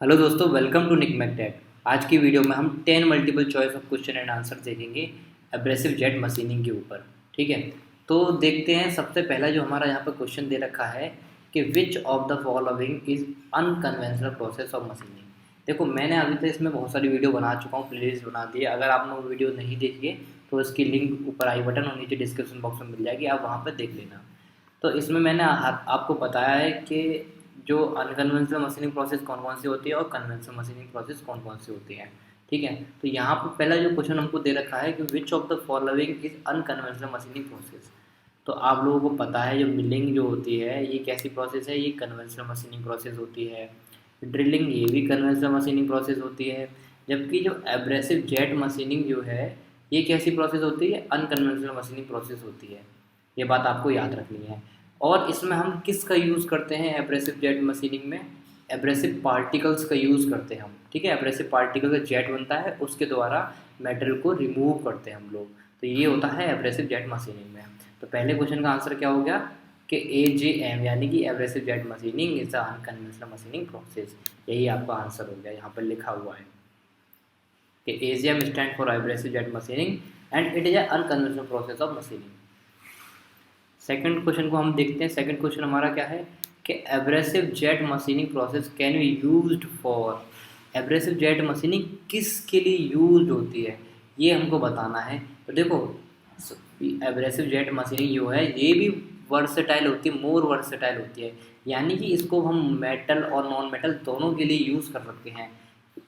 Hello दोस्तों, welcome to निक मैकटेक। आज की वीडियो में हम 10 multiple choice of question and answer देखेंगे एब्रेसिव जेट मशीनिंग के ऊपर। ठीक है, तो देखते हैं। सबसे पहला जो हमारा यहाँ पर क्वेश्चन दे रखा है कि which of the following is unconventional process of machining. देखो, मैंने अभी तक इसमें बहुत सारी वीडियो बना चुका हूँ, प्लेलिस्ट बना दी है। अगर आपने वो वीडियो नहीं देखी है तो इसकी लिंक ऊपर आई बटन और नीचे डिस्क्रिप्शन बॉक्स में मिल जाएगी, आप वहाँ पर देख लेना। तो इसमें मैंने आपको बताया है कि जो अनकन्वेंशनल मशीनिंग प्रोसेस कौन कौन सी होती है और कन्वेंशनल मशीनिंग प्रोसेस कौन कौन सी होती है। ठीक है, तो यहाँ पर पहला जो क्वेश्चन हमको दे रखा है कि which of the following is unconventional machining process. तो आप लोगों को पता है जो मिलिंग जो होती है ये कैसी प्रोसेस है, ये कन्वेंशनल मशीनिंग प्रोसेस होती है। ड्रिलिंग ये भी कन्वेंशनल मशीनिंग प्रोसेस होती है। जबकि जो एब्रेसिव जेट मशीनिंग जो है ये कैसी प्रोसेस होती है, अनकन्वेंशनल मशीनिंग प्रोसेस होती है। ये बात आपको याद रखनी है। और इसमें हम किसका यूज़ करते हैं एब्रेसिव जेट मशीनिंग में? एब्रेसिव पार्टिकल्स का यूज़ करते हैं हम। ठीक है, एब्रेसिव पार्टिकल का जेट बनता है, उसके द्वारा मेटल को रिमूव करते हैं हम लोग। तो ये होता है एब्रेसिव जेट मशीनिंग में। तो पहले क्वेश्चन का आंसर क्या हो गया कि AJM यानी कि abrasive jet machining is a unconventional machining process. यही आपका आंसर हो गया, यहाँ पर लिखा हुआ है कि AJM stand for abrasive jet machining and it is a unconventional process of machining. Second question को हम देखते हैं। सेकंड क्वेश्चन हमारा क्या है कि abrasive jet machining process can be used for. Abrasive jet machining किसके लिए यूज होती है ये हमको बताना है। तो देखो, एब्रेसिव जेट मशीनिंग जो है ये भी वर्सेटाइल होती है, मोर वर्सेटाइल होती है। यानी कि इसको हम मेटल और नॉन मेटल दोनों के लिए यूज़ कर सकते हैं।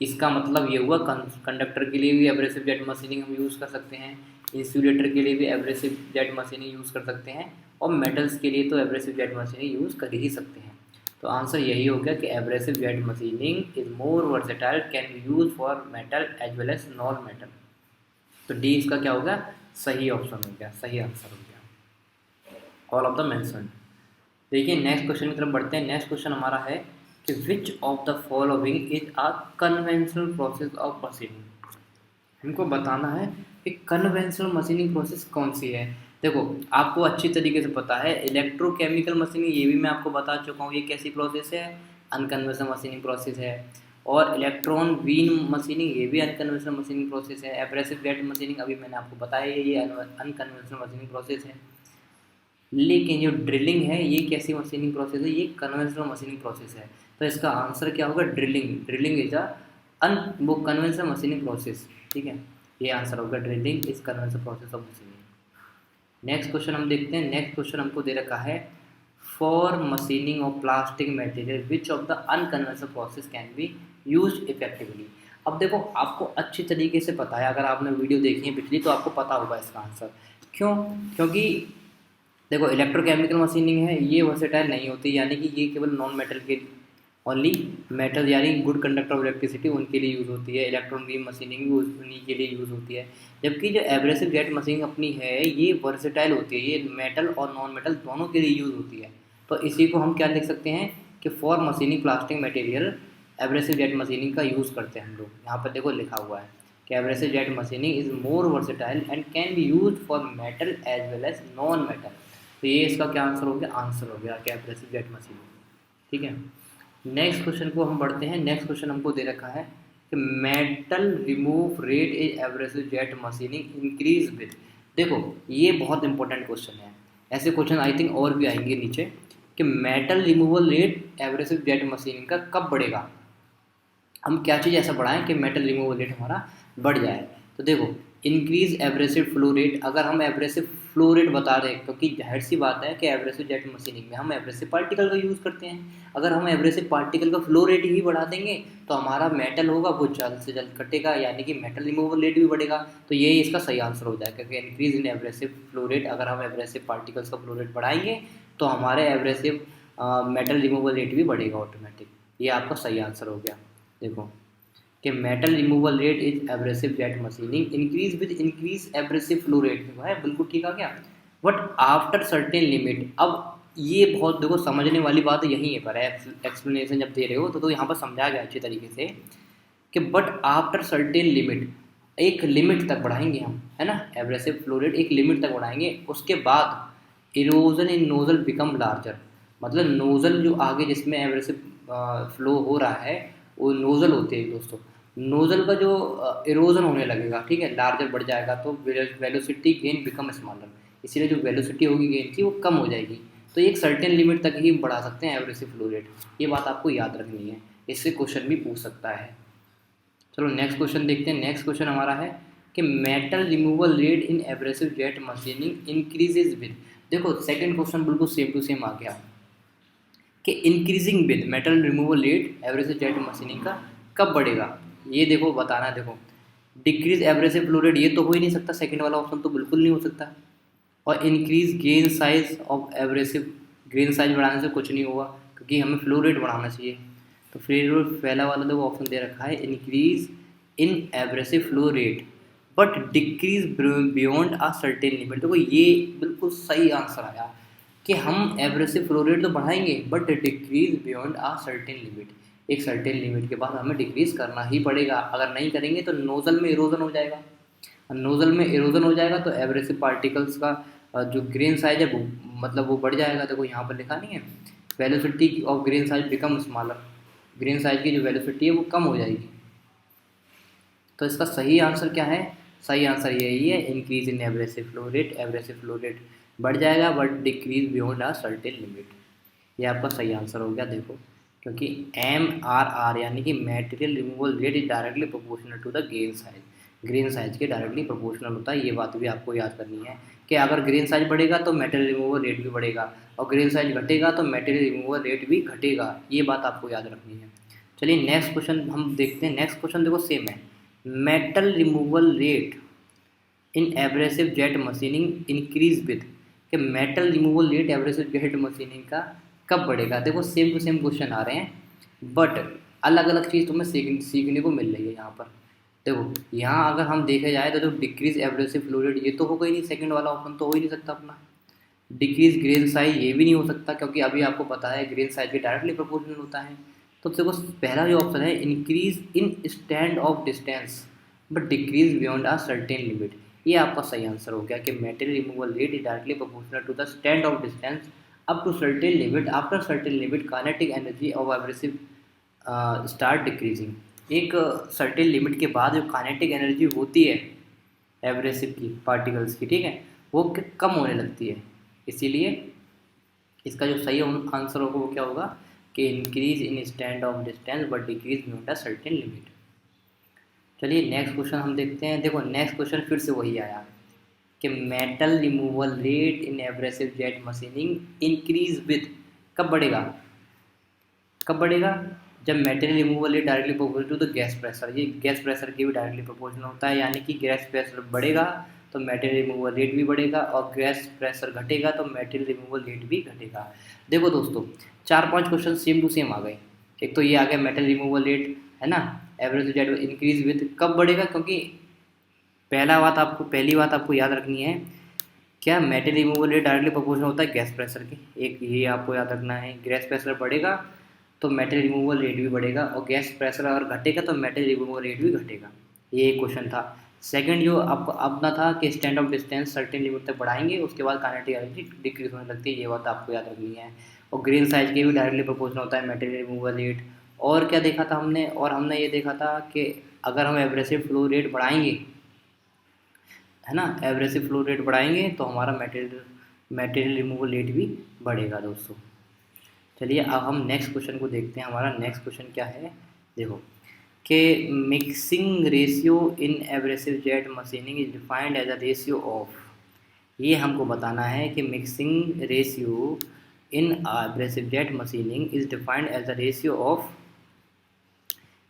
इसका मतलब ये हुआ कंडक्टर के लिए भी एब्रेसिव जेट मशीनिंग हम यूज़ कर सकते हैं, इंसुलेटर के लिए भी एब्रेसिव जेट मशीनिंग यूज़ कर सकते हैं, और मेटल्स के लिए तो एब्रेसिव जेट मशीनिंग यूज़ कर ही सकते हैं। तो आंसर यही हो गया कि abrasive jet machining is more versatile, can be use for metal as well as non metal. तो डी इसका क्या हो गया, सही ऑप्शन हो गया, सही आंसर हो गया, ऑल ऑफ द मेंशन। देखिए नेक्स्ट क्वेश्चन की तरफ बढ़ते हैं। नेक्स्ट क्वेश्चन हमारा है कि which of the following is a conventional process of machining. हमको बताना है कि कन्वेंशनल मशीनिंग प्रोसेस कौन सी है। देखो, आपको अच्छी तरीके से पता है इलेक्ट्रोकेमिकल मशीनिंग, ये भी मैं आपको बता चुका हूँ ये कैसी प्रोसेस है, अनकन्वेंशनल मशीनिंग प्रोसेस है। और इलेक्ट्रॉन बीम मशीनिंग ये भी अनकन्वेंशनल मशीनिंग प्रोसेस है। एब्रेसिव जेट मशीनिंग अभी मैंने आपको बताया है, ये अनकन्वेंशनल मशीनिंग प्रोसेस है। लेकिन जो ड्रिलिंग है ये कैसी मशीनिंग प्रोसेस है, ये कन्वेंशनल मशीनिंग प्रोसेस है। तो इसका आंसर क्या होगा, ड्रिलिंग। ड्रिलिंग इज वो कन्वेंशनल मशीनिंग प्रोसेस। ठीक है, ये आंसर होगा, drilling is conventional process of machining. Next question हम देखते हैं। नेक्स्ट क्वेश्चन हमको दे रखा है for machining of plastic material which of the unconventional process can be use effectively. अब देखो, आपको अच्छी तरीके से पता है, अगर आपने वीडियो देखी है पिछली तो आपको पता होगा इसका आंसर। क्यों? क्योंकि देखो, इलेक्ट्रोकेमिकल मशीनिंग है ये वर्सेटाइल नहीं होती, यानी कि ये केवल नॉन मेटल के ओनली मेटल यानी गुड कंडक्टर ऑफ इलेक्ट्रिसिटी उनके लिए यूज़ होती है। इलेक्ट्रॉन बीम मशीनिंग भी उन्हीं के लिए यूज़ होती है। जबकि जो एब्रेसिव जेट मशीनिंग अपनी है ये वर्सेटाइल होती है, ये मेटल और नॉन मेटल दोनों के लिए यूज़ होती है। तो इसी को हम क्या लिख सकते हैं कि for machining plastic material abrasive jet machining का यूज़ करते हैं हम लोग। यहाँ पर देखो लिखा हुआ है कि abrasive jet machining is more versatile and can be use for metal as well as non metal. तो ये इसका क्या आंसर हो गया, आंसर हो गया कि एब्रेसिव जेट मशीनिंग। ठीक है, नेक्स्ट क्वेश्चन को हम बढ़ते हैं। नेक्स्ट क्वेश्चन हमको दे रखा है कि metal remove rate is abrasive jet machining increase with. देखो, ये बहुत इंपॉर्टेंट क्वेश्चन है। ऐसे क्वेश्चन आई थिंक और भी आएंगे नीचे कि metal removal rate abrasive jet machining का कब बढ़ेगा, हम क्या चीज़ ऐसा बढ़ाएं कि मेटल रिमूवल रेट हमारा बढ़ जाए। तो देखो, इंक्रीज एब्रेसिव फ्लो रेट। अगर हम एब्रेसिव फ्लो रेट बता रहे हैं, क्योंकि जाहिर सी बात है कि एब्रेसिव जेट मशीनिंग में हम एब्रेसिव पार्टिकल का यूज़ करते हैं। अगर हम एब्रेसिव पार्टिकल का फ्लो रेट ही बढ़ा देंगे तो हमारा मेटल होगा वो जल्द से जल्द कटेगा, यानी कि मेटल रिमूवल रेट भी बढ़ेगा। तो यही इसका सही आंसर हो जाएगा कि increase in abrasive flow rate. अगर हम एब्रेसिव पार्टिकल्स का फ्लो रेट बढ़ाएंगे तो हमारे एब्रेसिव मेटल रिमूवल रेट भी बढ़ेगा ऑटोमेटिक। ये आपका सही आंसर हो गया। देखो कि metal removal rate is abrasive jet machining increase with increase abrasive flow rate है, बिल्कुल ठीक आ गया। बट आफ्टर सर्टेन लिमिट, अब ये बहुत देखो समझने वाली बात यहीं पर है। एक्सप्लेनेशन जब दे रहे हो तो यहाँ पर समझाया गया अच्छी तरीके से कि बट आफ्टर सर्टेन लिमिट, एक लिमिट तक बढ़ाएंगे हम, है ना, एब्रेसिव फ्लो रेट एक लिमिट तक बढ़ाएंगे, उसके बाद इरोजन इन नोजल बिकम लार्जर। मतलब नोजल जो आगे जिसमें एब्रेसिव फ्लो हो रहा है वो नोज़ल होते हैं दोस्तों, नोज़ल का जो इरोजन होने लगेगा, ठीक है, लार्जर बढ़ जाएगा तो वेलोसिटी गेन बिकम स्मॉलर, इसीलिए जो वेलोसिटी होगी गेन की वो कम हो जाएगी। तो एक सर्टेन लिमिट तक ही बढ़ा सकते हैं एब्रेसिव फ्लो रेट, ये बात आपको याद रखनी है, इससे क्वेश्चन भी पूछ सकता है। चलो नेक्स्ट क्वेश्चन देखते हैं। नेक्स्ट क्वेश्चन हमारा है कि metal removal rate in abrasive jet machining increases with, देखो सेकंड क्वेश्चन बिल्कुल सेम टू सेम आ गया कि increasing with metal removal rate abrasive jet machining का कब बढ़ेगा, ये देखो बताना है। देखो डिक्रीज एब्रेसिव फ्लो रेट ये तो हो ही नहीं सकता, सेकंड वाला ऑप्शन तो बिल्कुल नहीं हो सकता। और increase gain size of abrasive, grain size बढ़ाने से कुछ नहीं होगा क्योंकि हमें फ्लो रेट बढ़ाना चाहिए। तो फ्लो रेट पहला वाला देखो ऑप्शन दे रखा है increase in abrasive flow rate but decrease beyond a certain limit, देखो ये बिल्कुल सही आंसर आया कि हम एब्रेसिव फ्लो रेट तो बढ़ाएंगे but decrease beyond a certain limit, एक सर्टेन लिमिट के बाद हमें डिक्रीज करना ही पड़ेगा, अगर नहीं करेंगे तो नोजल में इरोजन हो जाएगा, नोजल में इरोजन हो जाएगा तो एब्रेसिव पार्टिकल्स का जो ग्रेन साइज है वो मतलब वो बढ़ जाएगा। देखो यहाँ पर लिखा नहीं है velocity of grain size become smaller, grain size की जो वेलोसिटी है वो कम हो जाएगी। तो इसका सही आंसर क्या है, सही आंसर यही है increase in abrasive flow rate, abrasive flow rate बढ़ जाएगा but decrease beyond a certain limit, ये आपका सही आंसर हो गया। देखो क्योंकि MRR यानी कि material removal rate is directly proportional to the grain size, grain size के डायरेक्टली प्रोपोर्शनल होता है, ये बात भी आपको याद करनी है कि अगर ग्रेन साइज बढ़ेगा तो मटेरियल रिमूवल रेट भी बढ़ेगा और ग्रेन साइज घटेगा तो मटेरियल रिमूवल रेट भी घटेगा, ये बात आपको याद रखनी है। चलिए नेक्स्ट क्वेश्चन हम देखते हैं। नेक्स्ट क्वेश्चन देखो सेम है, metal removal rate in abrasive jet machining increase with, कि metal removal rate abrasive jet machining का कब बढ़ेगा। देखो सेम टू सेम क्वेश्चन आ रहे हैं बट अलग अलग चीज़ तुम्हें सीखने को मिल रही है यहाँ पर। देखो यहाँ अगर हम देखे जाए तो डिक्रीज एब्रेसिव फ्लो रेट ये तो होगा ही नहीं, सेकंड वाला ऑप्शन तो हो ही नहीं सकता अपना। डिक्रीज ग्रेन साइज ये भी नहीं हो सकता क्योंकि अभी आपको पता है ग्रेन साइज के डायरेक्टली प्रोपोर्शनल होता है। तो देखो पहला जो ऑप्शन है increase in stand off distance but decrease beyond a certain limit, ये आपका सही आंसर हो गया कि material removal rate is directly proportional to the stand off distance up to certain limit, after certain limit kinetic energy of abrasive start decreasing, एक certain limit के बाद जो काइनेटिक एनर्जी होती है एब्रेसिव की पार्टिकल्स की, ठीक है, वो कम होने लगती है। इसीलिए इसका जो सही आंसर होगा वो क्या होगा कि increase in stand off distance but decrease beyond a certain limit. चलिए नेक्स्ट क्वेश्चन हम देखते हैं। देखो नेक्स्ट क्वेश्चन फिर से वही आया कि metal removal rate in abrasive jet machining increase with, कब बढ़ेगा, कब बढ़ेगा, जब material removal rate directly proportional to the gas pressure, ये गैस प्रेशर के भी डायरेक्टली प्रोपोर्शनल होता है, यानी कि गैस प्रेशर बढ़ेगा तो मेटेरियल रिमूवल रेट भी बढ़ेगा और गैस प्रेशर घटेगा तो मेटेरियल रिमूवल रेट भी घटेगा। देखो दोस्तों 4-5 क्वेश्चन सेम टू सेम आ गए, एक तो ये आ गया मेटेरियल रिमूवल रेट है ना एवरेज जेट इंक्रीज विद कब बढ़ेगा, क्योंकि पहली बात आपको याद रखनी है क्या material removal rate directly proportional होता है गैस प्रेशर के, एक ये आपको याद रखना है, गैस प्रेशर बढ़ेगा तो मेटेरियल रिमूवल रेट भी बढ़ेगा और गैस प्रेशर अगर घटेगा तो मेटेरियल रिमूवल रेट भी घटेगा, ये एक क्वेश्चन था। सेकंड जो आपको अपना था कि stand off distance certain limit तक बढ़ाएंगे उसके बाद काइनेटिक एनर्जी डिक्रीज होने लगती है, ये बात आपको याद रखनी है। और ग्रेन साइज के भी डायरेक्टली प्रोपोर्शनल होता है मेटेरियल रिमूवल रेट। और क्या देखा था हमने, और हमने ये देखा था कि अगर हम एब्रेसिव फ्लो रेट बढ़ाएंगे है ना, एब्रेसिव फ्लो रेट बढ़ाएंगे तो हमारा मटेरियल रिमूवल रेट भी बढ़ेगा दोस्तों। चलिए अब हम नेक्स्ट क्वेश्चन को देखते हैं। हमारा नेक्स्ट क्वेश्चन क्या है, देखो कि mixing ratio in abrasive jet machining is defined as a ratio of, ये हमको बताना है कि mixing ratio in abrasive jet machining is defined as a ratio of,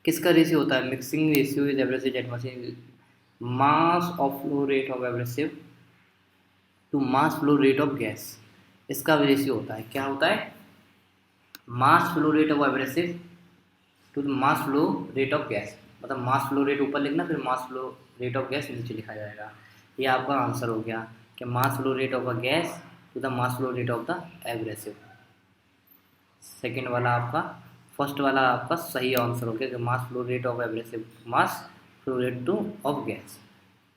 किसका रेशियो होता है, mixing ratio is abrasive jet machining mass of flow rate of abrasive to mass flow rate of gas, इसका ratio होता है, क्या होता है, mass flow rate of abrasive to mass flow rate of gas, मतलब mass flow rate ऊपर लिखना फिर mass flow rate of gas नीचे लिखा जाएगा, ये आपका आंसर हो गया कि mass flow rate of a gas to the mass flow rate of the abrasive. Second वाला आपका, फर्स्ट वाला आपका सही आंसर हो गया कि mass flow rate of abrasive mass flow rate two of gas,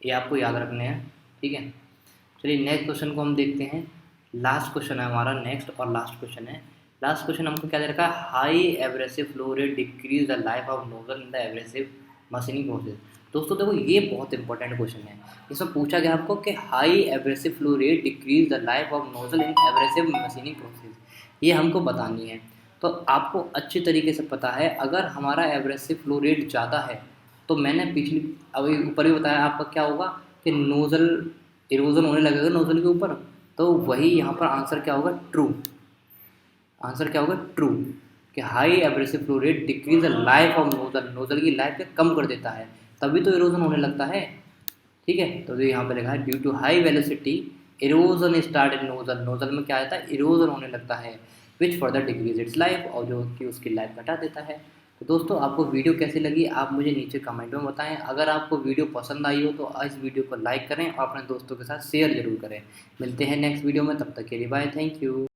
ये आपको याद रखने हैं, ठीक है। चलिए नेक्स्ट क्वेश्चन को हम देखते हैं। लास्ट क्वेश्चन है हमारा, नेक्स्ट और लास्ट क्वेश्चन है लास्ट क्वेश्चन हमको क्या दे रखा है, high abrasive flow rate decrease the life of nozzle in the abrasive machining process. दोस्तों देखो ये बहुत इंपॉर्टेंट क्वेश्चन है। इसमें पूछा गया आपको कि high abrasive flow rate decrease the life of nozzle in abrasive machining process, ये हमको बतानी है। तो आपको अच्छी तरीके से पता है, अगर हमारा एब्रेसिव फ्लो रेट ज़्यादा है तो मैंने पिछली अभी ऊपर ही बताया आपका क्या होगा कि नोजल इरोजन होने लगेगा नोजल के ऊपर। तो वही यहाँ पर आंसर क्या होगा, ट्रू। आंसर क्या होगा, ट्रू। कि high abrasive flow rate decrease the life of nozzle, nozzle की लाइफ को कम कर देता है, तभी तो इरोजन होने लगता है। ठीक है, तो यहाँ पे लिखा है due to high velocity erosion start in nozzle, nozzle में क्या आता है, इरोजन होने लगता है, which further decrease its life, और जो कि उसकी लाइफ घटा देता है। तो दोस्तों आपको वीडियो कैसी लगी आप मुझे नीचे कमेंट में बताएं। अगर आपको वीडियो पसंद आई हो तो इस वीडियो को लाइक करें और अपने दोस्तों के साथ शेयर जरूर करें। मिलते हैं नेक्स्ट वीडियो में, तब तक के लिए बाय, थैंक यू।